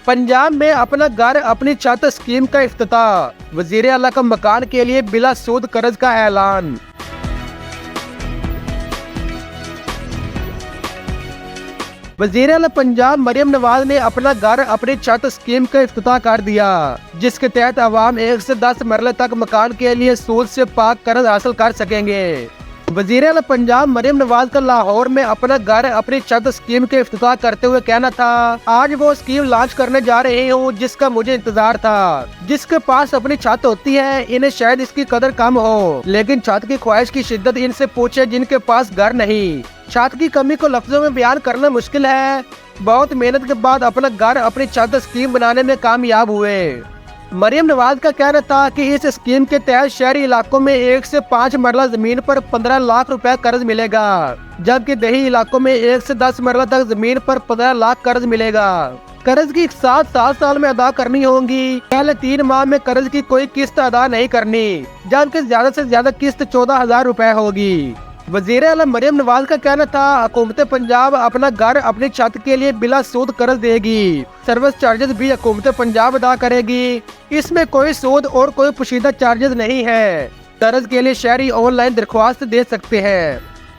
पंजाब में अपना घर अपनी छत स्कीम का इफ्तिताह, वजीर आला का मकान के लिए बिला सूद कर्ज का ऐलान। वजीर आला पंजाब मरियम नवाज ने अपना घर अपनी छत स्कीम का इफ्तिताह कर दिया, जिसके तहत अवाम 1 से 10 मरले तक मकान के लिए सूद से पाक कर्ज हासिल कर सकेंगे। वजीर आला पंजाब मरियम नवाज का लाहौर में अपना घर अपनी छत स्कीम के इफ्तिताह करते हुए कहना था, आज वो स्कीम लॉन्च करने जा रही हूँ जिसका मुझे इंतजार था। जिसके पास अपनी छत होती है इन्हें शायद इसकी कदर कम हो, लेकिन छत की ख्वाहिश की शिद्दत इनसे पूछे जिनके पास घर नहीं। छत की कमी को लफ्जों में बयान करना मुश्किल है। बहुत मेहनत के बाद अपना घर अपनी छत स्कीम बनाने में कामयाब हुए। मरियम नवाज का कहना था कि इस स्कीम के तहत शहरी इलाकों में 1 से 5 मरला जमीन पर 15 लाख रुपए कर्ज मिलेगा, जबकि देही इलाकों में 1 से 10 मरला तक जमीन पर 15 लाख कर्ज मिलेगा। कर्ज की 7 साल में अदा करनी होगी। पहले 3 माह में कर्ज की कोई किस्त अदा नहीं करनी, जबकि ज्यादा से ज्यादा किस्त 14,000 रुपए होगी। वजीर आला मरियम नवाज का कहना था, हुकूमत पंजाब अपना घर अपनी छत के लिए बिला सूद कर्ज देगी। सर्विस चार्जेस भी हुकूमत पंजाब अदा करेगी। इसमें कोई सूद और कोई पोशीदा चार्जेस नहीं है। कर्ज के लिए शहरी ऑनलाइन दरख्वास्त दे सकते हैं।